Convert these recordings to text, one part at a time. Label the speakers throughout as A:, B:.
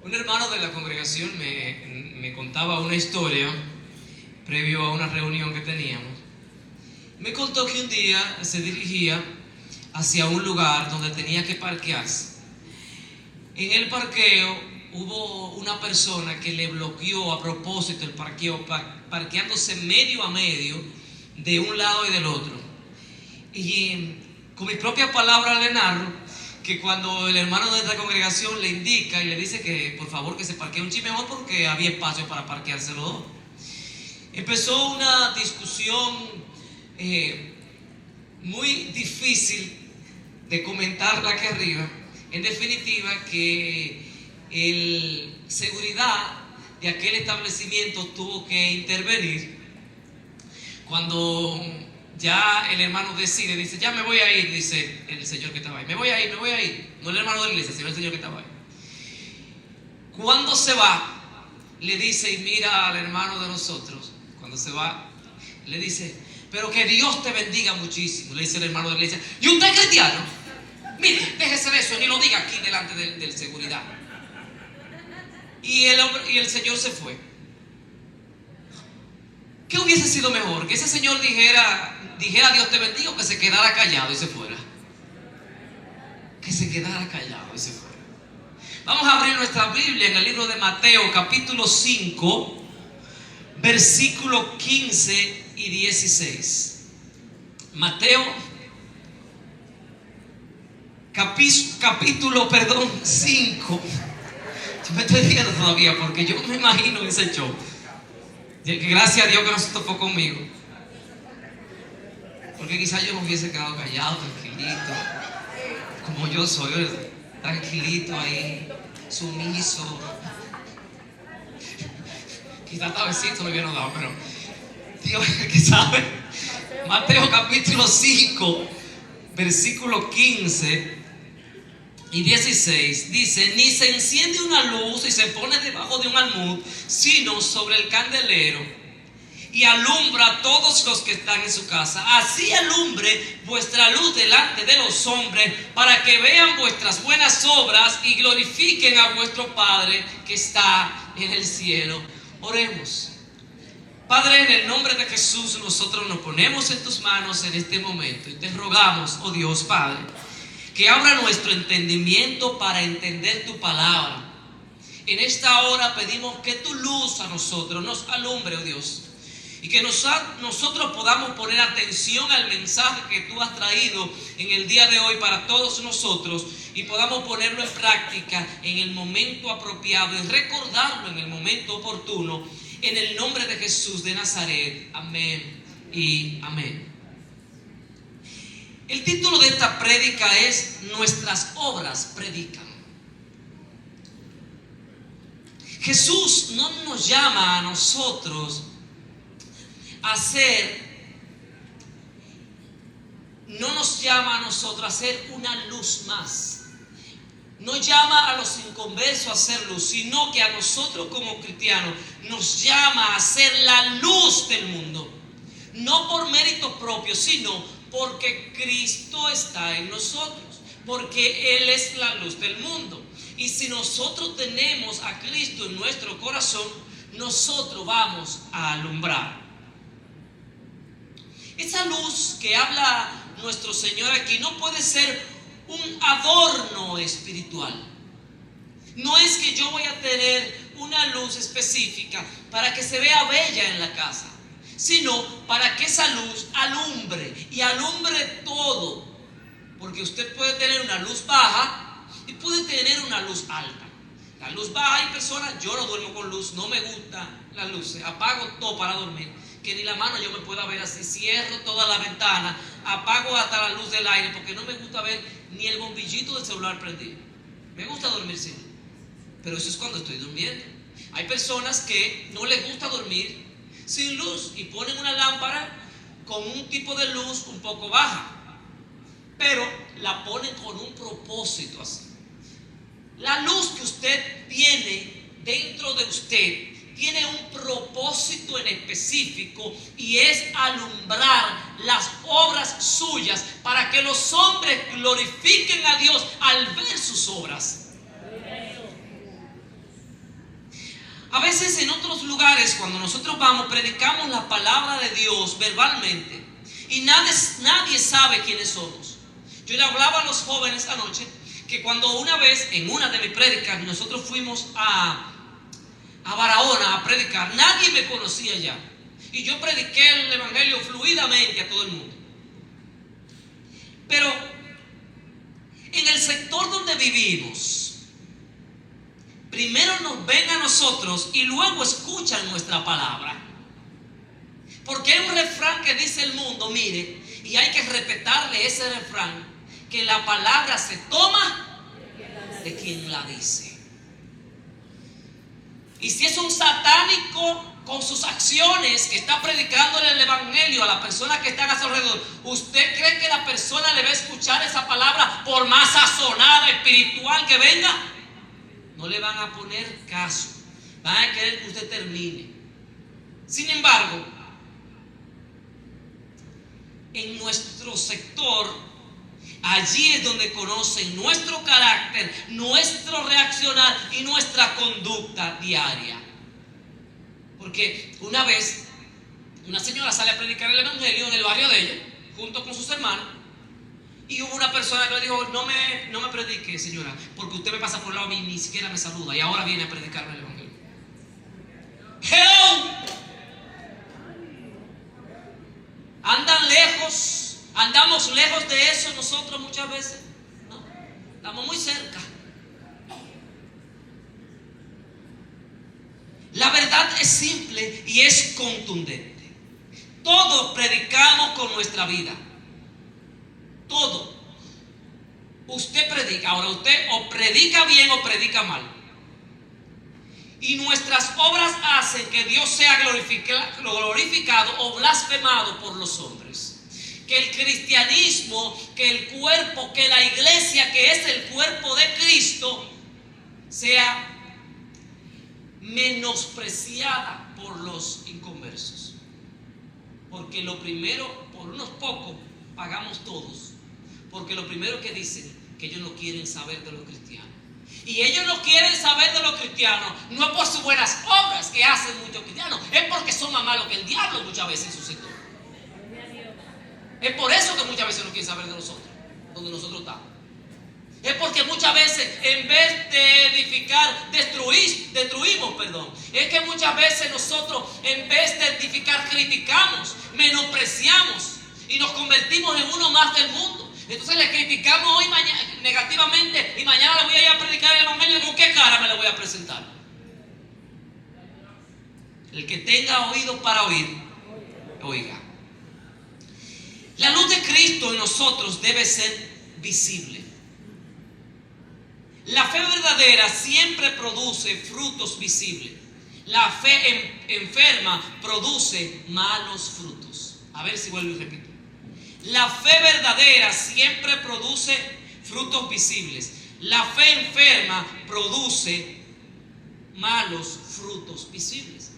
A: Un hermano de la congregación me contaba una historia previo a una reunión que teníamos. Me contó que un día se dirigía hacia un lugar donde tenía que parquearse. En el parqueo hubo una persona que le bloqueó a propósito el parqueo, parqueándose medio a medio de un lado y del otro. Y con mis propias palabras le narro que cuando el hermano de nuestra congregación le indica y le dice que por favor que se parquee un chin mejor porque había espacio para parquearse los dos, empezó una discusión muy difícil de comentarla aquí arriba. En definitiva, que el seguridad de aquel establecimiento tuvo que intervenir cuando ya el hermano decide, dice, ya me voy a ir, dice el señor que estaba ahí, me voy a ir. No el hermano de la iglesia, sino el señor que estaba ahí. Cuando se va, le dice y mira al hermano de nosotros, cuando se va, le dice, pero que Dios te bendiga muchísimo, le dice el hermano de la iglesia. ¿Y usted es cristiano? Mire, déjese de eso, ni lo diga aquí delante del seguridad. Y el señor se fue. ¿Qué hubiese sido mejor? Que ese señor dijera Dios te bendiga, o que se quedara callado y se fuera. Que se quedara callado y se fuera. Vamos a abrir nuestra Biblia en el libro de Mateo, capítulo 5, versículos 15 y 16. Mateo, capítulo 5. Yo me estoy riendo todavía porque yo me imagino ese show. Gracias a Dios que no se topó conmigo, porque quizás yo me hubiese quedado callado, tranquilito, como yo soy, tranquilito ahí, sumiso. Quizás hasta besito me hubieran dado, pero Dios es el que sabe. Mateo capítulo 5, versículo 15 y 16 dice: ni se enciende una luz y se pone debajo de un almud, sino sobre el candelero, y alumbra a todos los que están en su casa. Así alumbre vuestra luz delante de los hombres, para que vean vuestras buenas obras y glorifiquen a vuestro Padre que está en el cielo. Oremos. Padre, en el nombre de Jesús, nosotros nos ponemos en tus manos en este momento y te rogamos, oh Dios Padre, que abra nuestro entendimiento para entender tu palabra. En esta hora pedimos que tu luz a nosotros nos alumbre, oh Dios, y que nosotros podamos poner atención al mensaje que tú has traído en el día de hoy para todos nosotros, y podamos ponerlo en práctica en el momento apropiado y recordarlo en el momento oportuno, en el nombre de Jesús de Nazaret. Amén y amén. El título de esta prédica es Nuestras obras predican. Jesús no nos llama a nosotros a ser una luz más. No llama a los inconversos a ser luz, sino que a nosotros como cristianos nos llama a ser la luz del mundo. No por méritos propios, sino porque Cristo está en nosotros, porque Él es la luz del mundo. Y si nosotros tenemos a Cristo en nuestro corazón, nosotros vamos a alumbrar. Esa luz que habla nuestro Señor aquí no puede ser un adorno espiritual. No es que yo voy a tener una luz específica para que se vea bella en la casa, sino para que esa luz alumbre y alumbre todo. Porque usted puede tener una luz baja y puede tener una luz alta. La luz baja, hay personas, yo no duermo con luz, no me gusta las luces, apago todo para dormir, que ni la mano yo me pueda ver así, cierro toda la ventana, apago hasta la luz del aire, porque no me gusta ver ni el bombillito del celular prendido. Me gusta dormir sin, pero eso es cuando estoy durmiendo. Hay personas que no les gusta dormir sin luz y ponen una lámpara con un tipo de luz un poco baja, pero la ponen con un propósito así. La luz que usted tiene dentro de usted tiene un propósito en específico, y es alumbrar las obras suyas para que los hombres glorifiquen a Dios al ver sus obras. A veces en otros lugares, cuando nosotros vamos, predicamos la palabra de Dios verbalmente y nadie sabe quiénes somos. Yo le hablaba a los jóvenes anoche que cuando una vez en una de mis prédicas nosotros fuimos a Barahona a predicar, nadie me conocía ya. Y yo prediqué el evangelio fluidamente a todo el mundo. Pero en el sector donde vivimos, primero nos ven a nosotros y luego escuchan nuestra palabra. Porque hay un refrán que dice el mundo, mire, y hay que respetarle ese refrán, que la palabra se toma de quien la dice. Y si es un satánico con sus acciones que está predicándole el evangelio a las personas que están a su alrededor, ¿usted cree que la persona le va a escuchar esa palabra por más sazonada, espiritual que venga? No le van a poner caso, van a querer que usted termine. Sin embargo, en nuestro sector, allí es donde conocen nuestro carácter, nuestro reaccionar y nuestra conducta diaria. Porque una vez una señora sale a predicar el evangelio en el barrio de ella, junto con sus hermanos, y hubo una persona que le dijo: no me predique, señora, porque usted me pasa por el lado y ni siquiera me saluda, y ahora viene a predicarme el evangelio. ¡Hello! Andan lejos, andamos lejos de eso nosotros muchas veces, ¿no? Estamos muy cerca. La verdad es simple y es contundente. Todos predicamos con nuestra vida. Todo. Usted predica. Ahora usted o predica bien o predica mal. Y nuestras obras hacen que Dios sea glorificado o blasfemado por los hombres. Que el cristianismo, que el cuerpo, que la iglesia, que es el cuerpo de Cristo, sea menospreciada por los inconversos. Porque lo primero, por unos pocos, pagamos todos. Porque lo primero que dicen, que ellos no quieren saber de los cristianos. Y ellos no quieren saber de los cristianos, no es por sus buenas obras que hacen muchos cristianos, es porque son más malos que el diablo muchas veces en su sector. Es por eso que muchas veces no quieren saber de nosotros, donde nosotros estamos. Es porque muchas veces en vez de edificar, destruimos. Es que muchas veces nosotros en vez de edificar, criticamos, menospreciamos y nos convertimos en uno más del mundo. Entonces le criticamos hoy negativamente y mañana le voy a ir a predicar el evangelio. ¿Con qué cara me le voy a presentar? El que tenga oído para oír, oiga. La luz de Cristo en nosotros debe ser visible. La fe verdadera siempre produce frutos visibles. La fe enferma produce malos frutos. A ver si vuelvo y repito. La fe verdadera siempre produce frutos visibles. La fe enferma produce malos frutos visibles.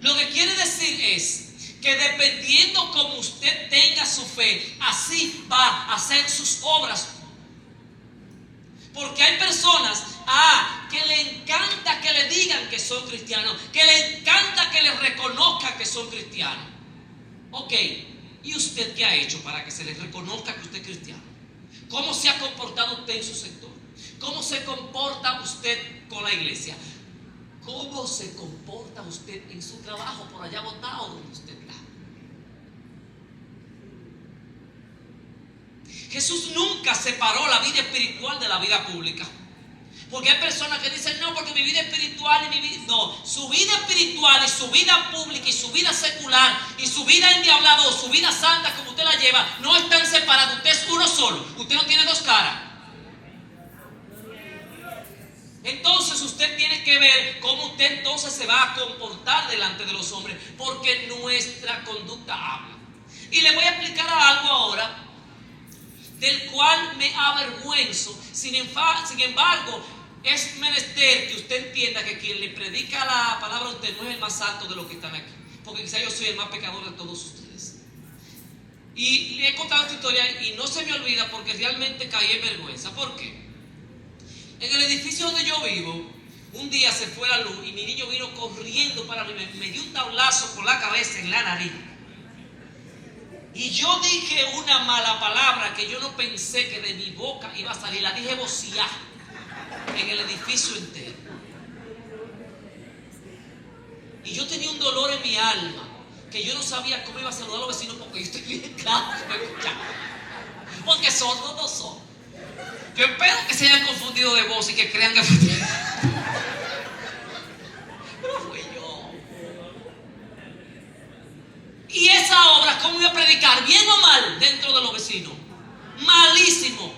A: Lo que quiere decir es que dependiendo como usted tenga su fe, así va a hacer sus obras. Porque hay personas que le encanta que le digan que son cristianos, que le encanta que les reconozcan que son cristianos. Ok, ¿y usted qué ha hecho para que se le reconozca que usted es cristiano? ¿Cómo se ha comportado usted en su sector? ¿Cómo se comporta usted con la iglesia? ¿Cómo se comporta usted en su trabajo por allá botado donde usted está? Jesús nunca separó la vida espiritual de la vida pública. Porque hay personas que dicen, no, porque mi vida espiritual y mi vida... No, su vida espiritual y su vida pública y su vida secular y su vida endiablada o su vida santa como usted la lleva, no están separados. Usted es uno solo. Usted no tiene dos caras. Entonces usted tiene que ver cómo usted entonces se va a comportar delante de los hombres. Porque nuestra conducta habla. Y le voy a explicar algo ahora del cual me avergüenzo. Sin embargo, es menester que usted entienda que quien le predica la palabra a usted no es el más alto de los que están aquí. Porque quizá yo soy el más pecador de todos ustedes. Y le he contado esta historia y no se me olvida porque realmente caí en vergüenza. ¿Por qué? En el edificio donde yo vivo, Un día se fue la luz y mi niño vino corriendo para mí, me dio un tablazo con la cabeza en la nariz. Y yo dije una mala palabra que yo no pensé que de mi boca iba a salir. La dije vociar en el edificio entero. Y yo tenía un dolor en mi alma que yo no sabía cómo iba a saludar a los vecinos porque yo estoy bien claro que me escuchaban. Porque sordos no son. Yo espero que se hayan confundido de voz y que crean que fue. Pero fui yo. Y esa obra, ¿cómo iba a predicar? ¿Bien o mal dentro de los vecinos? Malísimo.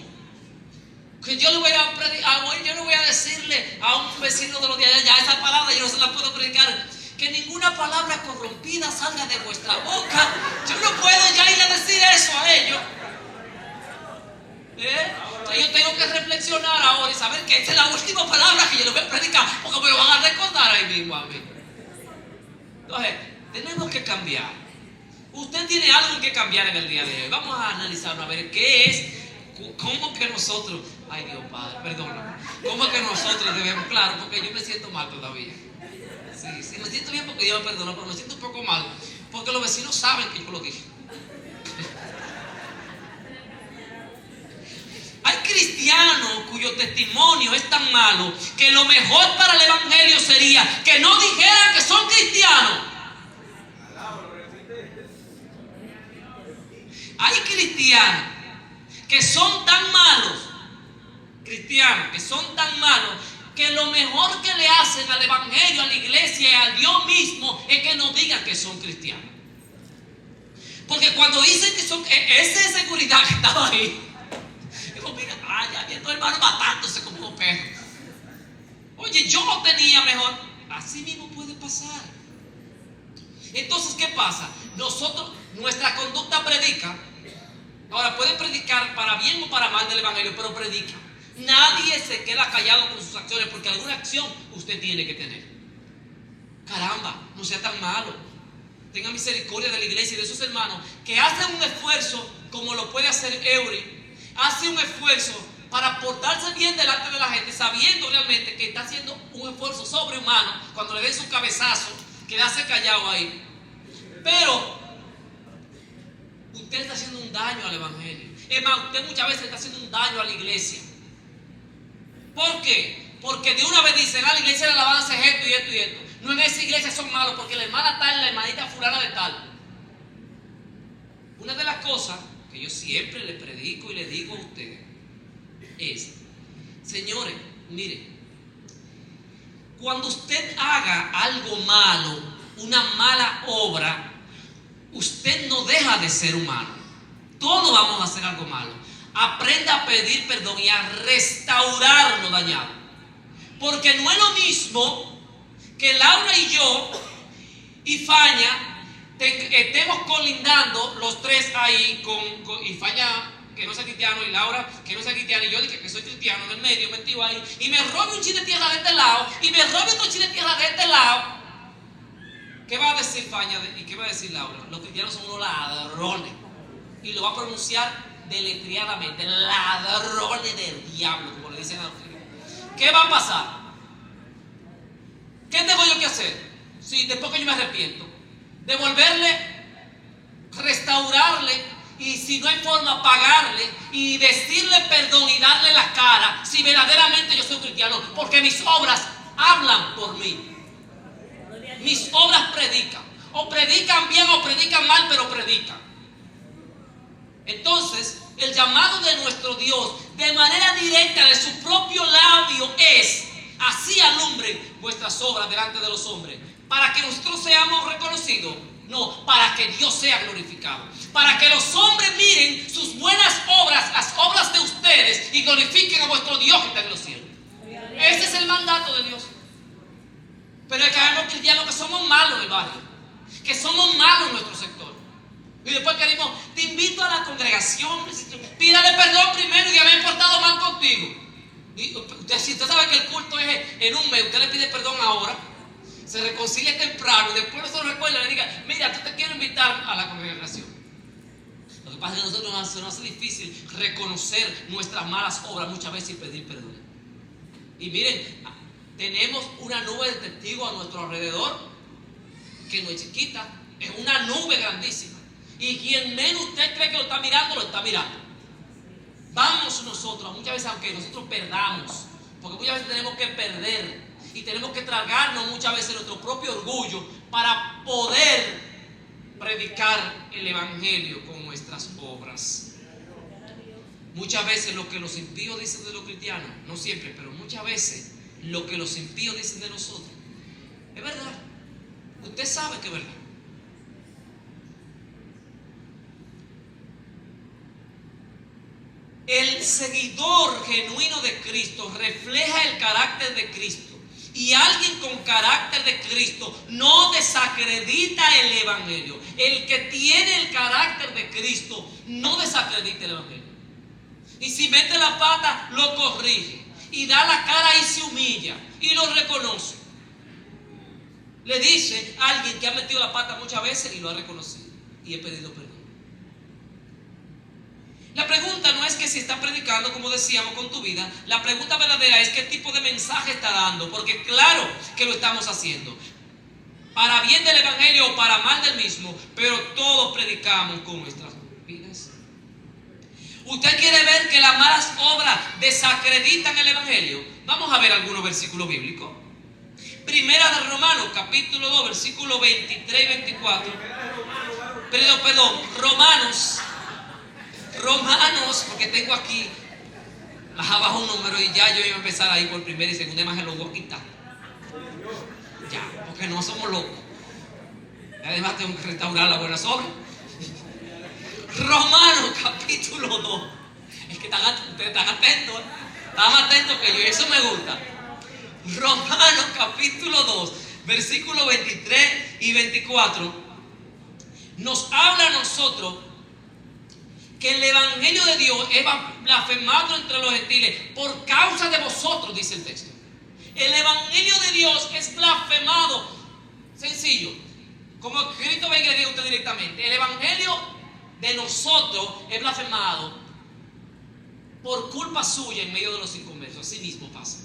A: Que yo le voy a predicar, yo no voy a decirle a un vecino de los de allá, ya esa palabra yo no se la puedo predicar. Que ninguna palabra corrompida salga de vuestra boca. Yo no puedo ya ir a decir eso a ellos. Entonces yo tengo que reflexionar ahora y saber que esta es la última palabra que yo le voy a predicar, porque me lo van a recordar ahí mismo a mí. Entonces, tenemos que cambiar. Usted tiene algo que cambiar en el día de hoy. Vamos a analizarlo, a ver qué es, cómo que nosotros, ay Dios Padre, perdóname, cómo que nosotros debemos, claro, porque yo me siento mal todavía. Sí, me siento bien porque Dios me perdonó, pero me siento un poco mal, porque los vecinos saben que yo lo dije. Hay cristianos cuyo testimonio es tan malo que lo mejor para el evangelio sería que no dijeran que son cristianos. Hay cristianos que son tan malos, que lo mejor que le hacen al evangelio, a la iglesia y a Dios mismo es que no digan que son cristianos. Porque cuando dicen que son, esa seguridad que estaba ahí, digo, mira, ya vi a tu hermano matándose como un perro. Oye, yo lo tenía mejor. Así mismo puede pasar. Entonces, ¿qué pasa? Nuestra conducta predica. Ahora, puede predicar para bien o para mal del evangelio, pero predica. Nadie se queda callado con sus acciones, porque alguna acción usted tiene que tener. Caramba, no sea tan malo. Tenga misericordia de la iglesia y de sus hermanos que hacen un esfuerzo como lo puede hacer Eury. Hace un esfuerzo para portarse bien delante de la gente, sabiendo realmente que está haciendo un esfuerzo sobrehumano. Cuando le den su cabezazo, quedarse callado ahí. Pero usted está haciendo un daño al evangelio. Es más, usted muchas veces está haciendo un daño a la iglesia. ¿Por qué? Porque de una vez dicen, la iglesia de alabanza es esto y esto y esto. No, en esa iglesia son malos porque la hermana tal, la hermanita fulana de tal. Una de las cosas que yo siempre le predico y le digo a ustedes es, señores, miren, cuando usted haga algo malo, una mala obra, usted no deja de ser humano. Todos vamos a hacer algo malo. Aprenda a pedir perdón y a restaurar lo dañado. Porque no es lo mismo que Laura y yo y Faña estemos colindando los tres ahí y Faña que no sea cristiano y Laura que no sea cristiana y yo dije que soy cristiano en el medio metido ahí y me robe un chile de tierra de este lado y me robe otro chile de tierra de este lado. ¿Qué va a decir Faña y qué va a decir Laura? Los cristianos son unos ladrones y lo va a pronunciar deletreadamente, ladrones del diablo, como le dicen a los cristianos. ¿Qué va a pasar? ¿Qué tengo yo que hacer? Si después que yo me arrepiento, devolverle, restaurarle, y si no hay forma, pagarle y decirle perdón y darle la cara si verdaderamente yo soy cristiano, porque mis obras hablan por mí. Mis obras predican, o predican bien o predican mal, pero predican. Entonces, el llamado de nuestro Dios de manera directa de su propio labio es: así alumbren vuestras obras delante de los hombres, para que nosotros seamos reconocidos. No, para que Dios sea glorificado. Para que los hombres miren sus buenas obras, las obras de ustedes, y glorifiquen a vuestro Dios que está en los cielos. Ese es el mandato de Dios. Pero es que sabemos cristianos que somos malos en el barrio, que somos malos en nuestro sector. Y después queremos, te invito a la congregación, pídale perdón primero y de haber portado mal contigo. Y si usted sabe que el culto es en un mes, usted le pide perdón ahora, se reconcilia temprano, y después no se lo recuerda y le diga, mira, tú te quiero invitar a la congregación. Lo que pasa es que a nosotros se nos hace difícil reconocer nuestras malas obras muchas veces y pedir perdón. Y miren, Tenemos una nube de testigos a nuestro alrededor, que no es chiquita, es una nube grandísima. Y quien menos usted cree que lo está mirando, lo está mirando. Vamos nosotros, muchas veces, aunque nosotros perdamos, porque muchas veces tenemos que perder y tenemos que tragarnos muchas veces nuestro propio orgullo para poder predicar el evangelio con nuestras obras. Muchas veces lo que los impíos dicen de los cristianos, no siempre, pero muchas veces lo que los impíos dicen de nosotros, es verdad. Usted sabe que es verdad. El seguidor genuino de Cristo refleja el carácter de Cristo. Y alguien con carácter de Cristo no desacredita el evangelio. El que tiene el carácter de Cristo no desacredita el evangelio. Y si mete la pata, lo corrige. Y da la cara y se humilla. Y lo reconoce. Le dice a alguien que ha metido la pata muchas veces y lo ha reconocido. Y he pedido perdón. La pregunta no es que si está predicando, como decíamos, con tu vida. La pregunta verdadera es qué tipo de mensaje está dando. Porque claro que lo estamos haciendo. Para bien del evangelio o para mal del mismo. Pero todos predicamos con nuestras vidas. ¿Usted quiere ver que las malas obras desacreditan el evangelio? Vamos a ver algunos versículos bíblicos. Primera de Romanos, capítulo 2, versículos 23 y 24. Perdón, Romanos, porque tengo aquí más abajo un número y ya yo iba a empezar ahí por primera y segunda, más que lo voy a quitar. Ya, porque no somos locos. Además tengo que restaurar las buenas obras. Romanos, capítulo 2. Es que ustedes están atentos, ¿eh? Están más atentos que yo, y eso me gusta. Romanos, capítulo 2, versículos 23 y 24. Nos habla a nosotros que el evangelio de Dios es blasfemado entre los gentiles por causa de vosotros, dice el texto. El evangelio de Dios es blasfemado. Sencillo. Como Cristo venga y le diga a usted directamente. El evangelio de nosotros es blasfemado por culpa suya en medio de los inconversos. Así mismo pasa.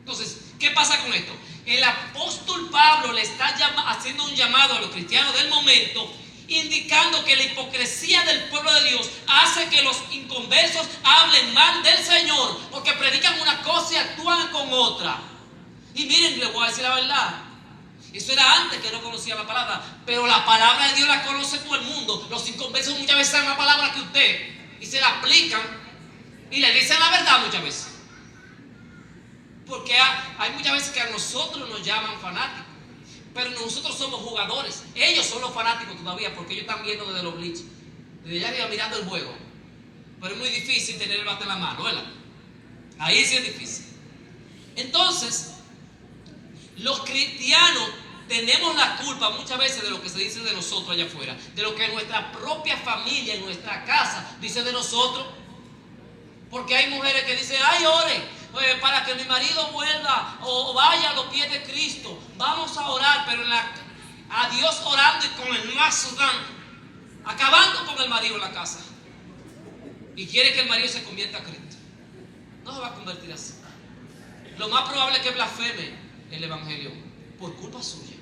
A: Entonces, ¿qué pasa con esto? El apóstol Pablo le está haciendo un llamado a los cristianos del momento, indicando que la hipocresía del pueblo de Dios hace que los inconversos hablen mal del Señor, porque predican una cosa y actúan con otra. Y miren, les voy a decir la verdad. Eso era antes que no conocía la palabra, pero la palabra de Dios la conoce todo el mundo. Los inconversos muchas veces saben la palabra que usted y se la aplican y le dicen la verdad muchas veces. Porque hay muchas veces que a nosotros nos llaman fanáticos, pero nosotros somos jugadores. Ellos son los fanáticos todavía, porque ellos están viendo desde los bleachers, desde allá arriba mirando el juego. Pero es muy difícil tener el bate en la mano, ¿verdad? Ahí sí es difícil. Entonces, los cristianos tenemos la culpa muchas veces de lo que se dice de nosotros allá afuera, de lo que nuestra propia familia, en nuestra casa, dice de nosotros. Porque hay mujeres que dicen, ay, ore para que mi marido vuelva o vaya a los pies de Cristo. Vamos a orar, pero a Dios orando y con el mazo dando, acabando con el marido en la casa. Y quiere que el marido se convierta a Cristo. No se va a convertir así. Lo más probable es que blasfeme el evangelio por culpa suya.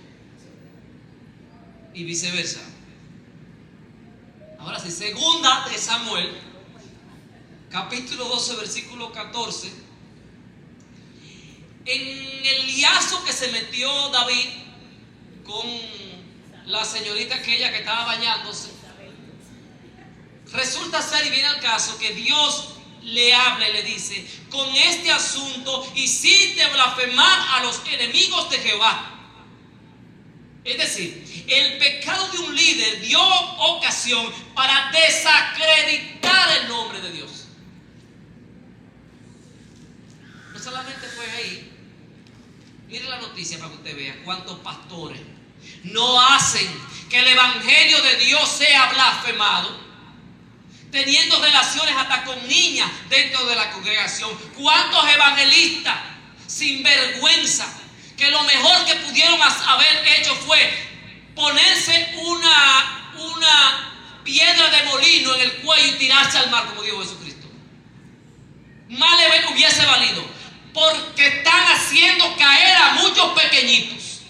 A: Y viceversa. Ahora sí, segunda de Samuel, capítulo 12, versículo 14. En el liazo que se metió David con la señorita aquella que estaba bañándose, resulta ser, y viene al caso, que Dios le habla y le dice: con este asunto hiciste blasfemar a los enemigos de Jehová. Es decir, el pecado de un líder dio ocasión para desacreditar el nombre de Dios. No solamente fue ahí. Mire la noticia para que usted vea cuántos pastores no hacen que el evangelio de Dios sea blasfemado, teniendo relaciones hasta con niñas dentro de la congregación. ¿Cuántos evangelistas sin vergüenza que lo mejor que pudieron haber hecho fue ponerse una piedra de molino en el cuello y tirarse al mar, como dijo Jesucristo? Más le hubiese valido. porque están haciendo caer a muchos pequeñitos.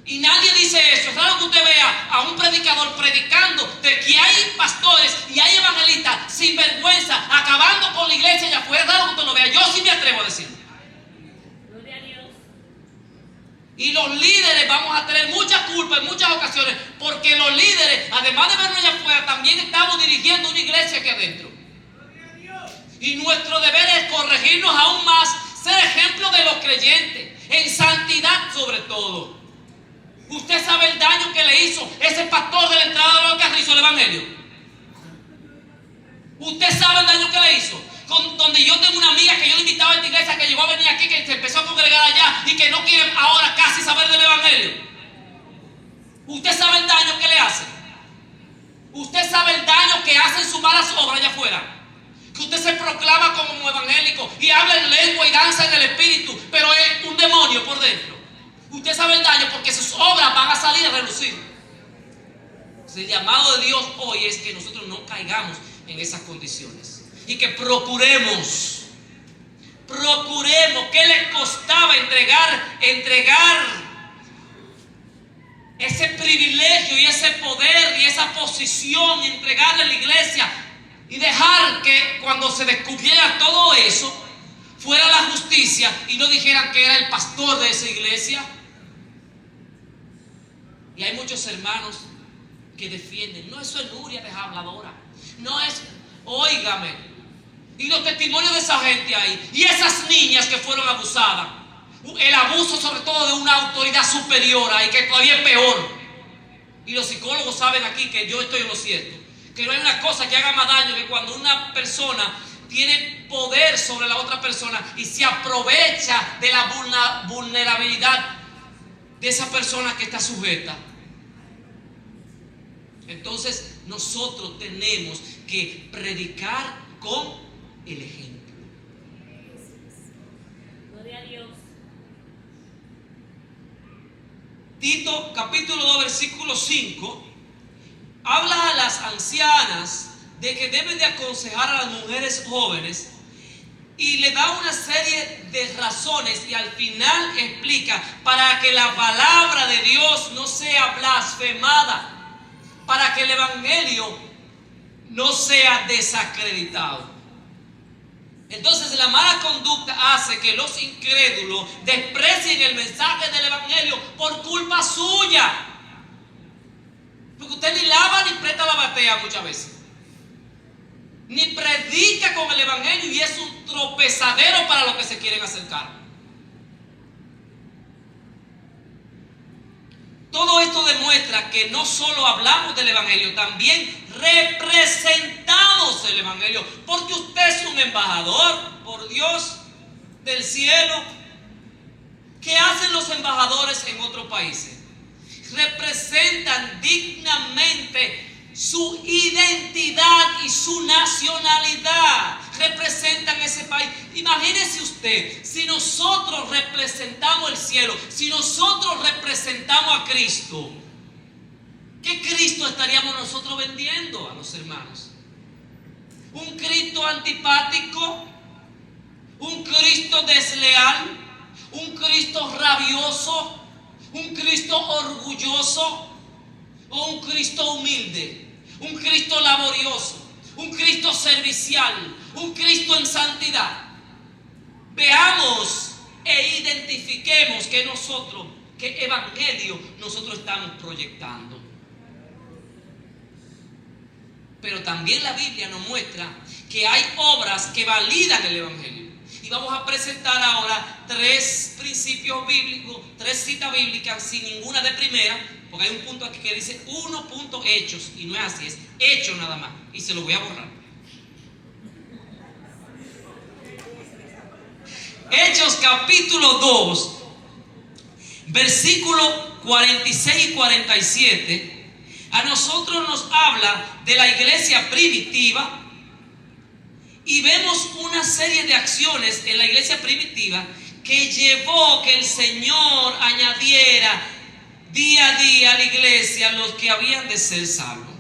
A: Y nadie dice eso. Es raro que usted vea a un predicador predicando de que hay pastores y hay evangelistas sin vergüenza acabando con la iglesia allá afuera. Es raro que usted lo vea. Yo sí me atrevo a decirlo.
B: Gloria a Dios.
A: Y los líderes vamos a tener mucha culpa en muchas ocasiones, porque los líderes, además de vernos allá afuera, también estamos dirigiendo una iglesia aquí adentro. Y nuestro deber es corregirnos aún más, ser ejemplo de los creyentes, en santidad sobre todo. Usted sabe el daño que le hizo ese pastor de la entrada de los Carrizos al evangelio. Usted sabe el daño que le hizo. Donde yo tengo una amiga que yo le invitaba a esta iglesia, que llegó a venir aquí, que se empezó a congregar allá y que no quiere ahora casi saber del evangelio. Usted sabe el daño que le hace. Usted sabe el daño que hacen sus malas obras allá afuera. Que usted se proclama como evangélico y habla en lengua y danza en el espíritu, pero es un demonio por dentro. Usted sabe el daño, porque sus obras van a salir a relucir. El llamado de Dios hoy es que nosotros no caigamos en esas condiciones y que procuremos. ¿Qué le costaba entregar ese privilegio y ese poder y esa posición, entregarle a la iglesia y dejar que cuando se descubriera todo eso fuera la justicia y no dijeran que era el pastor de esa iglesia? Y hay muchos hermanos que defienden, no, eso es Nuria de habladora, no es, óigame, y los testimonios de esa gente ahí, y esas niñas que fueron abusadas, el abuso sobre todo de una autoridad superior ahí, que todavía es peor. Y los psicólogos saben aquí que yo estoy en lo cierto, que no hay una cosa que haga más daño que cuando una persona tiene poder sobre la otra persona y se aprovecha de la vulnerabilidad de esa persona que está sujeta. Entonces nosotros tenemos que predicar con el ejemplo.
B: Gloria a Dios.
A: Tito capítulo 2 versículo 5 habla a las ancianas de que deben de aconsejar a las mujeres jóvenes y le da una serie de razones y al final explica para que la palabra de Dios no sea blasfemada, para que el evangelio no sea desacreditado. Entonces la mala conducta hace que los incrédulos desprecien el mensaje del evangelio por culpa suya, porque usted ni lava ni presta la batea muchas veces, ni predica con el evangelio y es un tropezadero para los que se quieren acercar. Todo esto demuestra que no solo hablamos del evangelio, también representamos el evangelio, porque usted es un embajador por Dios del cielo. ¿Qué hacen los embajadores en otros países? Representan dignamente su identidad y su nacionalidad, representan ese país. Imagínese usted, si nosotros representamos el cielo, si nosotros representamos a Cristo, ¿qué Cristo estaríamos nosotros vendiendo a los hermanos? ¿Un Cristo antipático? ¿Un Cristo desleal? ¿Un Cristo rabioso? ¿Un Cristo orgulloso? ¿O un Cristo humilde? ¿Un Cristo laborioso? ¿Un Cristo servicial? ¿Un Cristo en santidad? Veamos e identifiquemos qué evangelio nosotros estamos proyectando. Pero también la Biblia nos muestra que hay obras que validan el evangelio. Y vamos a presentar ahora 3 principios bíblicos, 3 citas bíblicas sin ninguna de primera, porque hay un punto aquí que dice 1 punto hechos, y no es así, es hecho nada más, y se lo voy a borrar. Hechos capítulo 2, versículo 46 y 47, a nosotros nos habla de la iglesia primitiva. Y vemos una serie de acciones en la iglesia primitiva que llevó que el Señor añadiera día a día a la iglesia los que habían de ser salvos.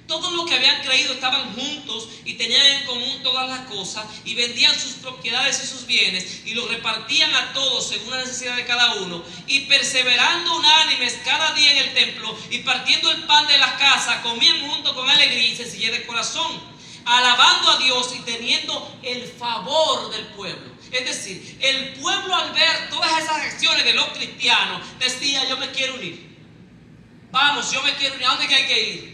A: Todos los que habían creído estaban juntos y tenían en común todas las cosas y vendían sus propiedades y sus bienes y los repartían a todos según la necesidad de cada uno, y perseverando unánimes cada día en el templo y partiendo el pan de las casas, comían junto con alegría y sencillez de corazón, alabando a Dios y teniendo el favor del pueblo. Es decir, el pueblo, al ver todas esas acciones de los cristianos, decía: yo me quiero unir. Vamos, yo me quiero unir. ¿A dónde que hay que ir?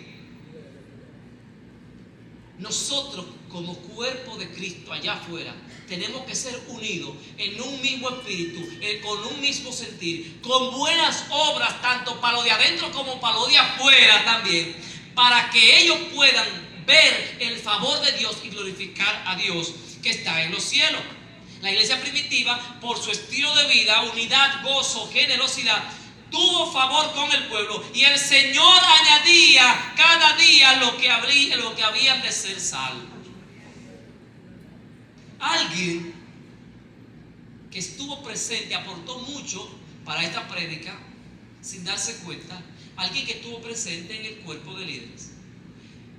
A: Nosotros, como cuerpo de Cristo allá afuera, tenemos que ser unidos en un mismo espíritu, con un mismo sentir, con buenas obras, tanto para lo de adentro como para lo de afuera también, para que ellos puedan ver el favor de Dios y glorificar a Dios que está en los cielos. La iglesia primitiva, por su estilo de vida, unidad, gozo, generosidad, tuvo favor con el pueblo, y el Señor añadía cada día lo que habían de ser salvos. Alguien que estuvo presente aportó mucho para esta prédica sin darse cuenta. Alguien que estuvo presente en el cuerpo de líderes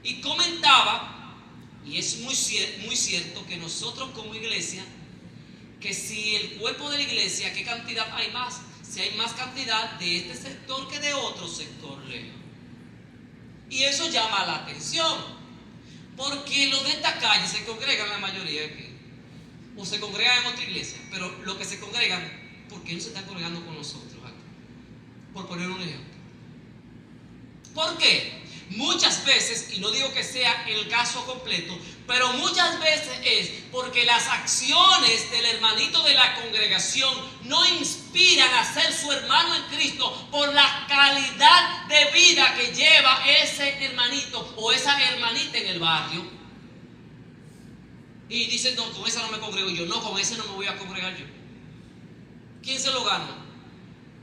A: y comentaba, y es muy cierto, que nosotros como iglesia, que si el cuerpo de la iglesia, ¿qué cantidad hay más? Si hay más cantidad de este sector que de otro sector, Leo. Y eso llama la atención, porque los de esta calle se congregan la mayoría aquí, o se congregan en otra iglesia, pero los que se congregan, ¿por qué no se están congregando con nosotros aquí? Por poner un ejemplo. ¿Por qué? Muchas veces, y no digo que sea el caso completo, pero muchas veces es porque las acciones del hermanito de la congregación no inspiran a ser su hermano en Cristo por la calidad de vida que lleva ese hermanito o esa hermanita en el barrio. Y dicen: no, con esa no me congrego yo, no, con ese no me voy a congregar yo. ¿Quién se lo gana?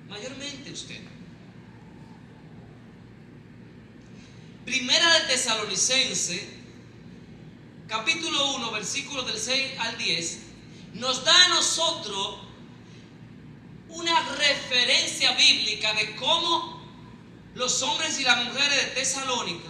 A: Mayormente usted. Primera de Tesalonicenses, capítulo 1, versículos del 6 al 10, nos da a nosotros una referencia bíblica de cómo los hombres y las mujeres de Tesalónica,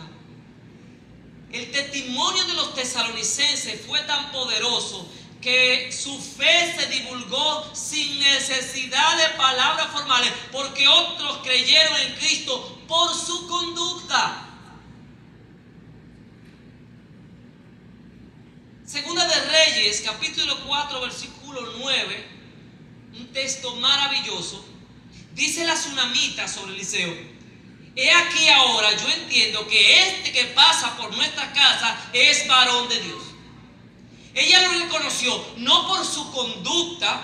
A: el testimonio de los tesalonicenses fue tan poderoso que su fe se divulgó sin necesidad de palabras formales, porque otros creyeron en Cristo por su conducta. Segunda de Reyes, capítulo 4, versículo 9, un texto maravilloso. Dice la tsunamita sobre Eliseo: he aquí ahora yo entiendo que este que pasa por nuestra casa es varón de Dios. Ella lo reconoció no por su conducta,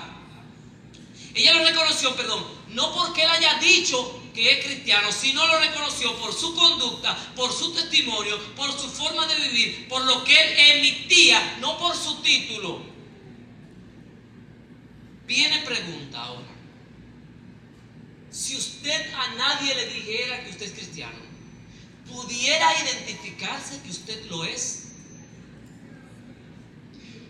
A: no porque él haya dicho que es cristiano, sino lo reconoció por su conducta, por su testimonio, por su forma de vivir, por lo que él emitía, no por su título. Viene pregunta ahora: si usted a nadie le dijera que usted es cristiano, ¿pudiera identificarse que usted lo es?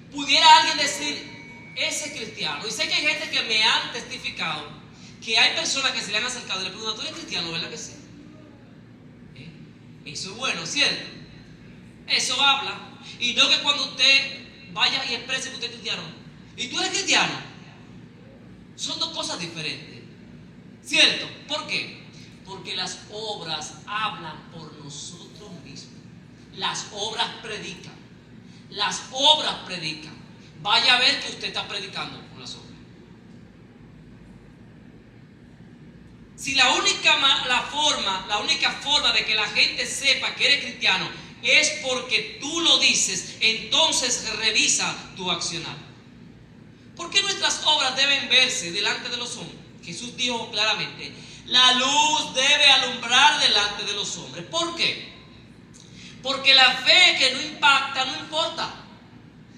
A: ¿Pudiera alguien decir: ese cristiano? Y sé que hay gente que me han testificado que hay personas que se le han acercado y le preguntan: ¿tú eres cristiano? ¿Verdad que sí? Eso es bueno, ¿cierto? Eso habla. Y no que cuando usted vaya y exprese que usted es cristiano, ¿y tú eres cristiano? Son dos cosas diferentes, ¿cierto? ¿Por qué? Porque las obras hablan por nosotros mismos. Las obras predican. Las obras predican. Vaya a ver que usted está predicando con las obras. Si la única forma de que la gente sepa que eres cristiano es porque tú lo dices, entonces revisa tu accionar. ¿Por qué nuestras obras deben verse delante de los hombres? Jesús dijo claramente: la luz debe alumbrar delante de los hombres. ¿Por qué? Porque la fe que no impacta no importa.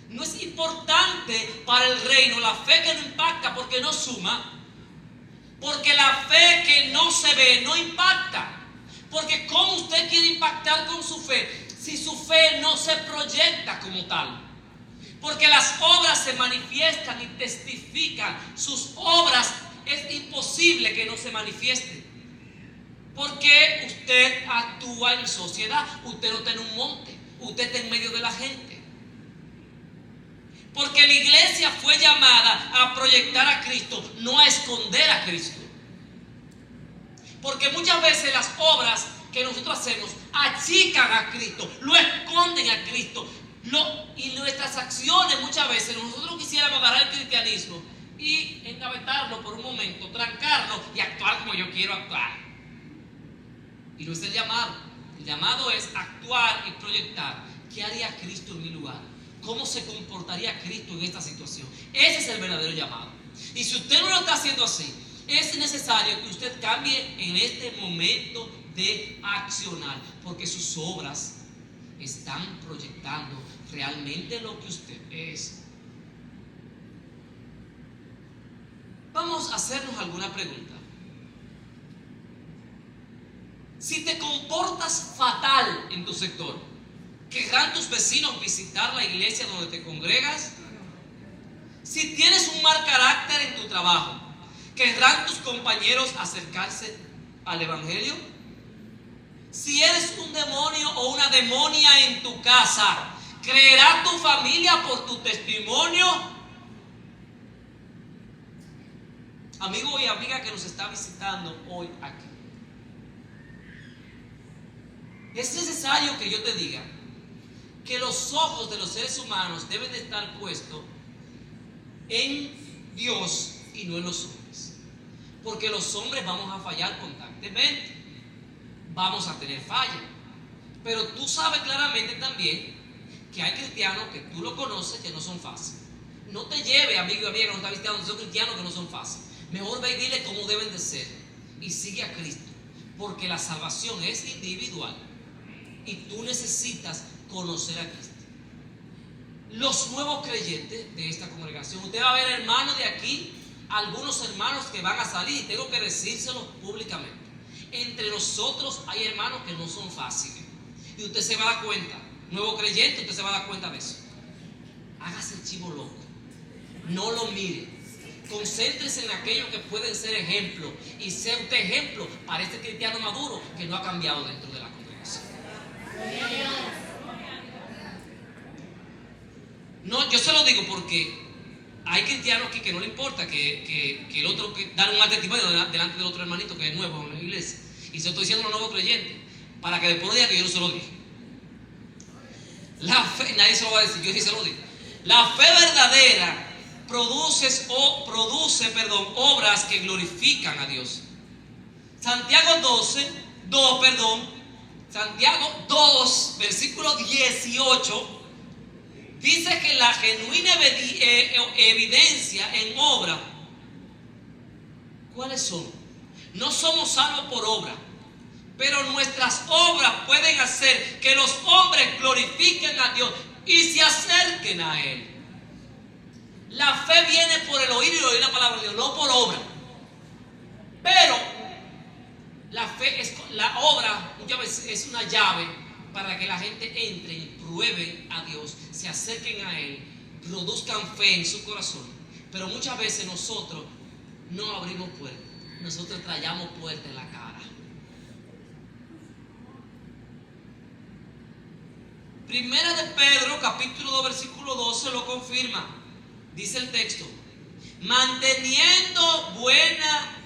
A: No es importante para el reino la fe que no impacta, porque no suma. Porque la fe que no se ve no impacta. Porque ¿cómo usted quiere impactar con su fe si su fe no se proyecta como tal? Porque las obras se manifiestan y testifican. Sus obras es imposible que no se manifiesten. ¿Por qué usted actúa en sociedad? Usted no está en un monte, usted está en medio de la gente. Porque la iglesia fue llamada a proyectar a Cristo, no a esconder a Cristo. Porque muchas veces las obras que nosotros hacemos achican a Cristo, lo esconden a Cristo. Y nuestras acciones muchas veces nosotros quisiéramos agarrar el cristianismo y engavetarlo por un momento, trancarlo y actuar como yo quiero actuar. Y no es el llamado. El llamado es actuar y proyectar. ¿Qué haría Cristo en mi lugar? ¿Cómo se comportaría Cristo en esta situación? Ese es el verdadero llamado. Y si usted no lo está haciendo así, es necesario que usted cambie en este momento de accionar, porque sus obras están proyectando realmente lo que usted es. Vamos a hacernos alguna pregunta. Si te comportas fatal en tu sector, ¿querrán tus vecinos visitar la iglesia donde te congregas? Si tienes un mal carácter en tu trabajo, ¿querrán tus compañeros acercarse al evangelio? Si eres un demonio o una demonia en tu casa, ¿creerá tu familia por tu testimonio? Amigo y amiga que nos está visitando hoy aquí, es necesario que yo te diga que los ojos de los seres humanos deben de estar puestos en Dios y no en los hombres. Porque los hombres vamos a fallar constantemente, vamos a tener falla. Pero tú sabes claramente también que hay cristianos que tú lo conoces que no son fáciles. No te lleve, amigo y amiga que no está visitando, son cristianos que no son fáciles. Mejor ve y dile cómo deben de ser y sigue a Cristo, porque la salvación es individual y tú necesitas conocer a Cristo. Los nuevos creyentes de esta congregación, usted va a ver hermanos de aquí, algunos hermanos que van a salir, y tengo que decírselo públicamente. Entre nosotros hay hermanos que no son fáciles, y usted se va a dar cuenta. Nuevo creyente, usted se va a dar cuenta de eso. Hágase el chivo loco, no lo mire, concéntrese en aquellos que pueden ser ejemplo, y sea usted ejemplo para este cristiano maduro que no ha cambiado dentro de la congregación. No, yo se lo digo porque hay cristianos que no le importa que el otro, que dar un mal testimonio delante del otro hermanito que es nuevo en la iglesia, y se lo estoy diciendo a los nuevos creyentes para que después no diga que yo no se lo dije. La fe, nadie se lo va a decir, yo sí se lo digo. La fe verdadera produce obras que glorifican a Dios. Santiago 2, versículo 18, dice que la genuina evidencia en obra, ¿cuáles son? No somos salvos por obra, pero nuestras obras pueden hacer que los hombres glorifiquen a Dios y se acerquen a Él. La fe viene por el oír y oír la palabra de Dios, no por obra. Pero la fe la obra muchas veces es una llave para que la gente entre y pruebe a Dios, se acerquen a Él, produzcan fe en su corazón. Pero muchas veces nosotros no abrimos puertas, nosotros trayamos puertas en la cara. Primera de Pedro, capítulo 2, versículo 12 lo confirma. Dice el texto: manteniendo buena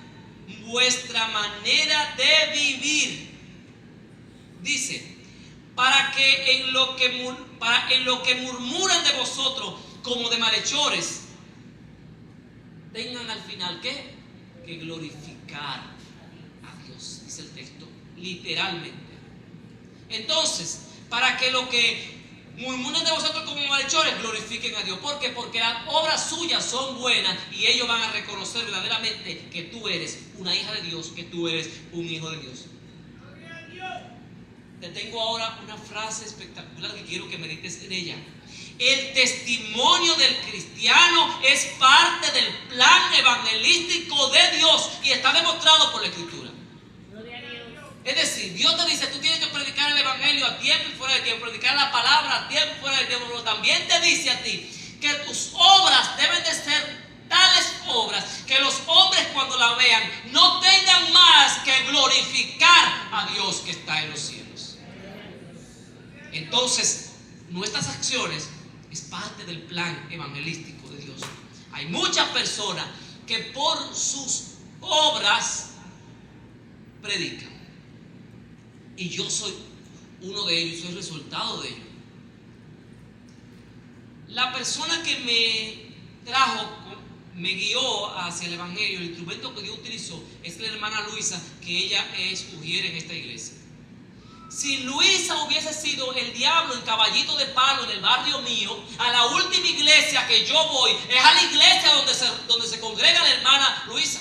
A: vuestra manera de vivir. Dice, para que en lo que murmuran de vosotros como de malhechores, tengan al final ¿qué? Que glorificar a Dios. Dice el texto, literalmente. Entonces, para que lo que murmuren de vosotros como malhechores glorifiquen a Dios. ¿Por qué? Porque las obras suyas son buenas y ellos van a reconocer verdaderamente que tú eres una hija de Dios, que tú eres un hijo de Dios. Te tengo ahora una frase espectacular que quiero que medites en ella. El testimonio del cristiano es parte del plan evangelístico de Dios y está demostrado por la Escritura. Es decir, Dios te dice, tú tienes que predicar el evangelio a tiempo y fuera de tiempo, predicar la palabra a tiempo y fuera de tiempo, pero también te dice a ti que tus obras deben de ser tales obras que los hombres cuando la vean no tengan más que gloria glorificar a Dios que está en los cielos. Entonces, nuestras acciones es parte del plan evangelístico de Dios. Hay muchas personas que por sus obras predican. Y yo soy uno de ellos, soy el resultado de ello. La persona que me guió hacia el evangelio, el instrumento que Dios utilizó, es la hermana Luisa, que ella es ujier en esta iglesia. Si Luisa hubiese sido el diablo en caballito de palo en el barrio mío, a la última iglesia que yo voy es a la iglesia donde se congrega la hermana Luisa.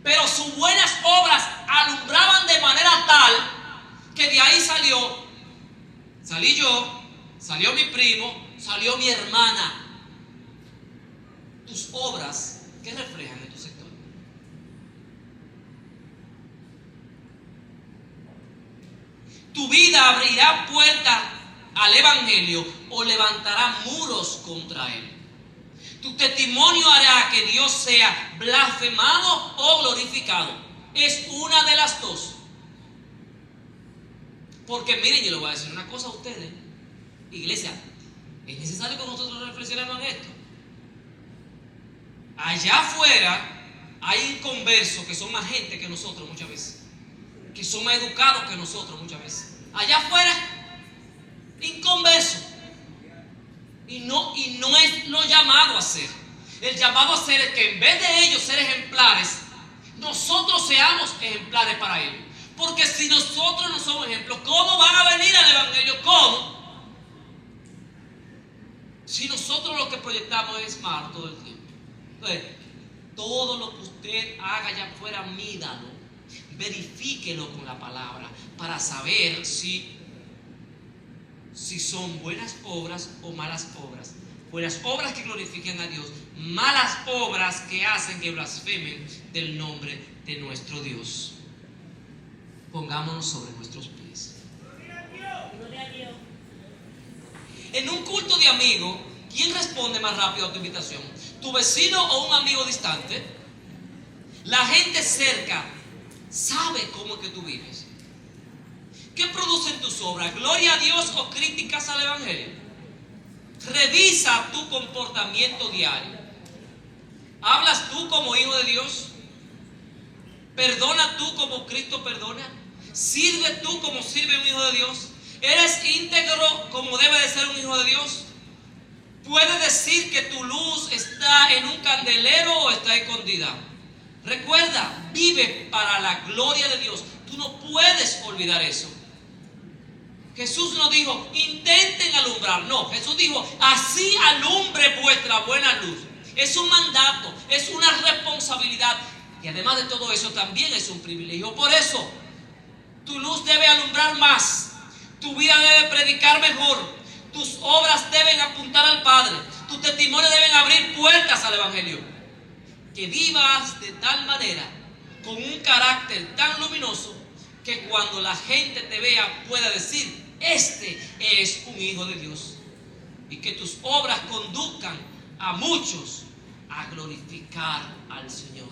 A: Pero sus buenas obras alumbraban de manera tal que de ahí salí yo, salió mi primo, salió mi hermana. Tus obras, ¿qué reflejan en tu sector? Tu vida abrirá puertas al evangelio o levantará muros contra él. Tu testimonio hará que Dios sea blasfemado o glorificado. Es una de las dos. Porque miren, yo les voy a decir una cosa a ustedes. Iglesia, es necesario que nosotros reflexionemos en esto. Allá afuera hay inconversos que son más gente que nosotros muchas veces, que son más educados que nosotros muchas veces. Allá afuera, inconversos. Y no es lo llamado a ser. El llamado a ser es que en vez de ellos ser ejemplares, nosotros seamos ejemplares para ellos. Porque si nosotros no somos ejemplos, ¿cómo van a venir al evangelio? ¿Cómo? Si nosotros lo que proyectamos es mal todo el tiempo. Entonces, todo lo que usted haga allá afuera, mídalo, verifíquelo con la palabra para saber si son buenas obras o malas obras. Buenas obras que glorifiquen a Dios, malas obras que hacen que blasfemen del nombre de nuestro Dios. Pongámonos sobre nuestros pies.
B: Gloria a Dios.
A: En un culto de amigos, ¿quién responde más rápido a tu invitación? ¿Tu vecino o un amigo distante? La gente cerca sabe cómo es que tú vives. ¿Qué producen tus obras? ¿Gloria a Dios o críticas al evangelio? Revisa tu comportamiento diario. ¿Hablas tú como hijo de Dios? ¿Perdona tú como Cristo perdona? ¿Sirve tú como sirve un hijo de Dios? ¿Eres íntegro como debe de ser un hijo de Dios? ¿Puedes decir que tu luz está en un candelero o está escondida? Recuerda, vive para la gloria de Dios. Tú no puedes olvidar eso. Jesús no dijo, intenten alumbrar. No, Jesús dijo, así alumbre vuestra buena luz. Es un mandato, es una responsabilidad. Y además de todo eso, también es un privilegio. Por eso, tu luz debe alumbrar más. Tu vida debe predicar mejor. Tus obras deben apuntar al Padre. Tus testimonios deben abrir puertas al evangelio. Que vivas de tal manera, con un carácter tan luminoso, que cuando la gente te vea pueda decir, este es un hijo de Dios. Y que tus obras conduzcan a muchos a glorificar al Señor.